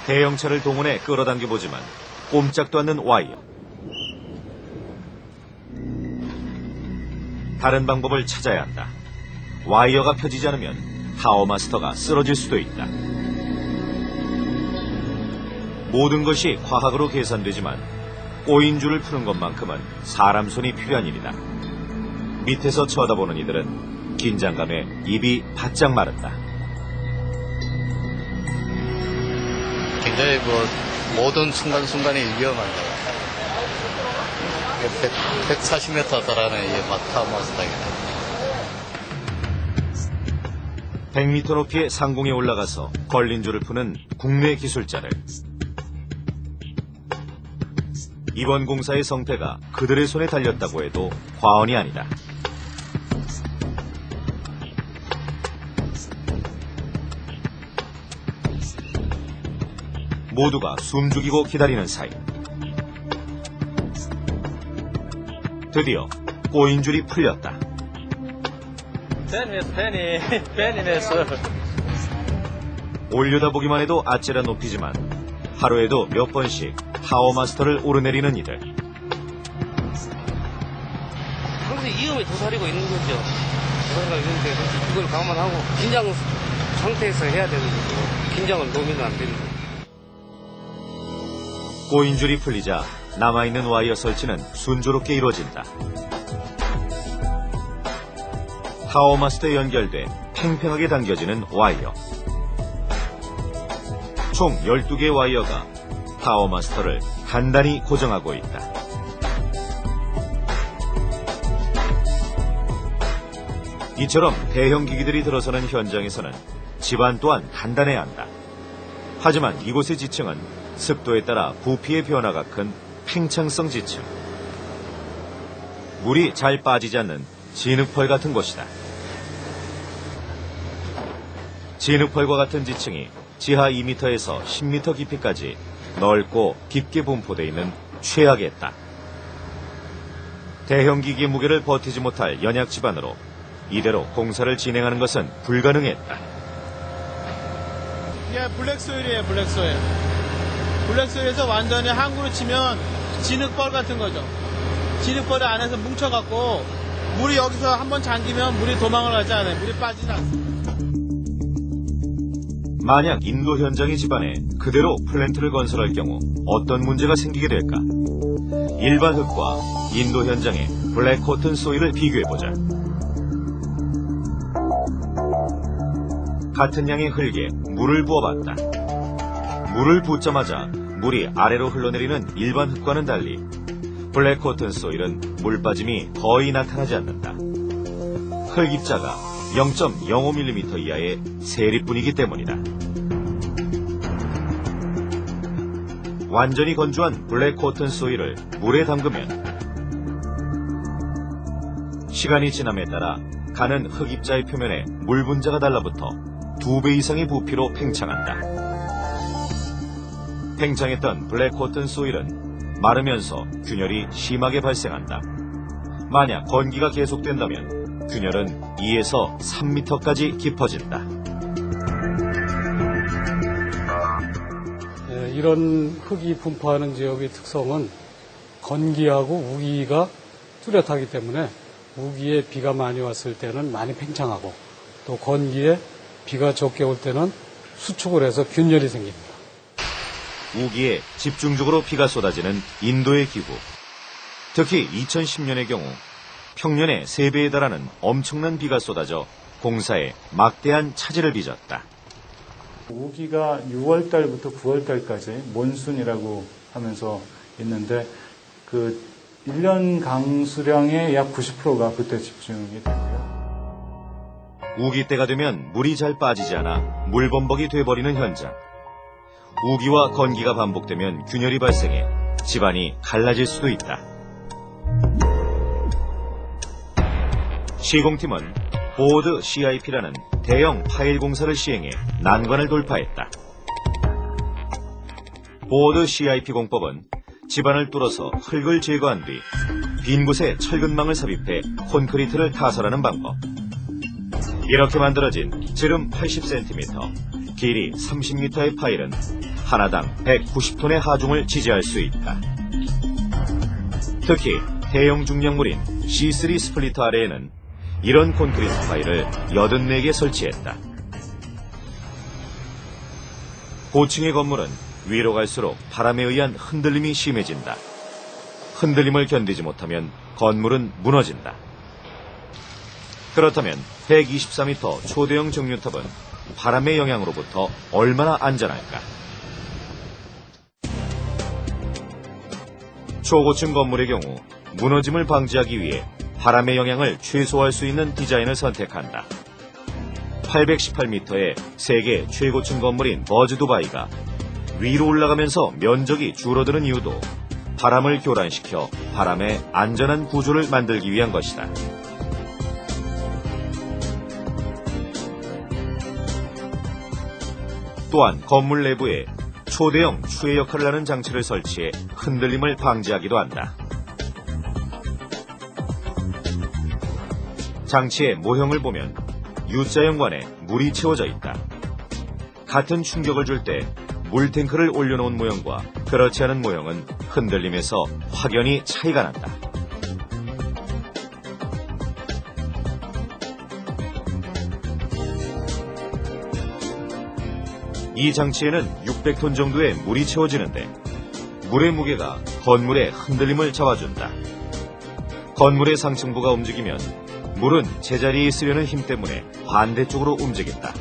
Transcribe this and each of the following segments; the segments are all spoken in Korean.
대형차를 동원해 끌어당겨보지만 꼼짝도 않는 와이어. 다른 방법을 찾아야 한다. 와이어가 펴지지 않으면 타워마스터가 쓰러질 수도 있다. 모든 것이 과학으로 계산되지만 꼬인 줄을 푸는 것만큼은 사람 손이 필요한 일이다. 밑에서 쳐다보는 이들은 긴장감에 입이 바짝 마른다. 굉장히 모든 순간순간이 위험한 거야. 140m 달하는 이 타워마스터입니다. 100m 높이의 상공에 올라가서 걸린 줄을 푸는 국내 기술자들. 이번 공사의 성패가 그들의 손에 달렸다고 해도 과언이 아니다. 모두가 숨죽이고 기다리는 사이 드디어 꼬인 줄이 풀렸다. 팬이네서. 올려다보기만 해도 아찔한 높이지만 하루에도 몇 번씩 타워마스터를 오르내리는 이들. 항상 위험에 도사리고 있는 거죠. 도사리가 있는데 그걸 감안하고 긴장 상태에서 해야 되는 거고 긴장을 놓으면 안 되는 거고. 꼬인 줄이 풀리자 남아있는 와이어 설치는 순조롭게 이루어진다. 타워마스터에 연결돼 팽팽하게 당겨지는 와이어. 총 12개의 와이어가 타워마스터를 단단히 고정하고 있다. 이처럼 대형 기기들이 들어서는 현장에서는 집안 또한 단단해야 한다. 하지만 이곳의 지층은 습도에 따라 부피의 변화가 큰 팽창성 지층. 물이 잘 빠지지 않는 진흙펄 같은 곳이다. 진흙펄과 같은 지층이 지하 2m에서 10m 깊이까지 넓고 깊게 분포되어 있는 최악의 땅. 대형 기기의 무게를 버티지 못할 연약 지반으로 이대로 공사를 진행하는 것은 불가능했다. 이게 블랙소일이에요, 블랙소일. 블랙소일에서 완전히 항구로 치면 진흙벌 같은 거죠. 진흙벌이 안에서 뭉쳐갖고 물이 여기서 한번 잠기면 물이 도망을 가지 않아요. 물이 빠지지 않습니다. 만약 인도 현장의 집안에 그대로 플랜트를 건설할 경우 어떤 문제가 생기게 될까? 일반 흙과 인도 현장의 블랙 코튼 소일을 비교해보자. 같은 양의 흙에 물을 부어봤다. 물을 붓자마자 물이 아래로 흘러내리는 일반 흙과는 달리 블랙 코튼 소일은 물 빠짐이 거의 나타나지 않는다. 흙 입자가 0.05mm 이하의 세리뿐이기 때문이다. 완전히 건조한 블랙 코튼 소일을 물에 담그면 시간이 지남에 따라 가는 흙 입자의 표면에 물 분자가 달라붙어 2배 이상의 부피로 팽창한다. 팽창했던 블랙 코튼 소일은 마르면서 균열이 심하게 발생한다. 만약 건기가 계속된다면 균열은 2에서 3m까지 깊어진다. 이런 흙이 분포하는 지역의 특성은 건기하고 우기가 뚜렷하기 때문에 우기에 비가 많이 왔을 때는 많이 팽창하고 또 건기에 비가 적게 올 때는 수축을 해서 균열이 생깁니다. 우기에 집중적으로 비가 쏟아지는 인도의 기후. 특히 2010년의 경우 평년의 3배에 달하는 엄청난 비가 쏟아져 공사에 막대한 차질을 빚었다. 우기가 6월 달부터 9월 달까지 몬순이라고 하면서 있는데 그 1년 강수량의 약 90%가 그때 집중이 되고요. 우기 때가 되면 물이 잘 빠지지 않아 물범벅이 돼버리는 현장. 우기와 건기가 반복되면 균열이 발생해 집안이 갈라질 수도 있다. 시공팀은 보드 CIP라는 대형 파일 공사를 시행해 난관을 돌파했다. 보드 CIP 공법은 집안을 뚫어서 흙을 제거한 뒤 빈 곳에 철근망을 삽입해 콘크리트를 타설하는 방법. 이렇게 만들어진 지름 80cm, 길이 30m의 파일은 하나당 190톤의 하중을 지지할 수 있다. 특히 대형 중량물인 C3 스플리터 아래에는 이런 콘크리트 파일을 84개 설치했다. 고층의 건물은 위로 갈수록 바람에 의한 흔들림이 심해진다. 흔들림을 견디지 못하면 건물은 무너진다. 그렇다면 124m 초대형 정류탑은 바람의 영향으로부터 얼마나 안전할까? 초고층 건물의 경우 무너짐을 방지하기 위해 바람의 영향을 최소화할 수 있는 디자인을 선택한다. 818m의 세계 최고층 건물인 버즈 두바이가 위로 올라가면서 면적이 줄어드는 이유도 바람을 교란시켜 바람의 안전한 구조를 만들기 위한 것이다. 또한 건물 내부에 초대형 추해 역할을 하는 장치를 설치해 흔들림을 방지하기도 한다. 장치의 모형을 보면 U자형관에 물이 채워져 있다. 같은 충격을 줄 때 물탱크를 올려놓은 모형과 그렇지 않은 모형은 흔들림에서 확연히 차이가 난다. 이 장치에는 600톤 정도의 물이 채워지는데 물의 무게가 건물의 흔들림을 잡아준다. 건물의 상층부가 움직이면 물은 제자리에 있으려는 힘 때문에 반대쪽으로 움직인다.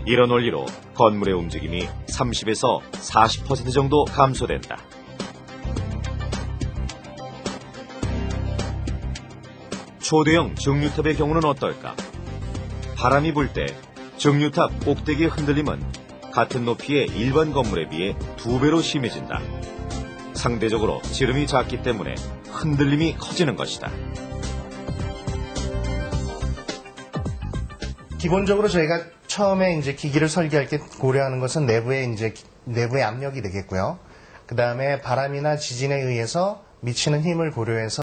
이런 원리로 건물의 움직임이 30에서 40% 정도 감소된다. 초대형 정류탑의 경우는 어떨까? 바람이 불 때 정류탑 꼭대기의 흔들림은 같은 높이의 일반 건물에 비해 2배로 심해진다. 상대적으로 지름이 작기 때문에 흔들림이 커지는 것이다. 기본적으로 저희가 처음에 이제 기기를 설계할 때 고려하는 것은 내부의 압력이 되겠고요. 그 다음에 바람이나 지진에 의해서 미치는 힘을 고려해서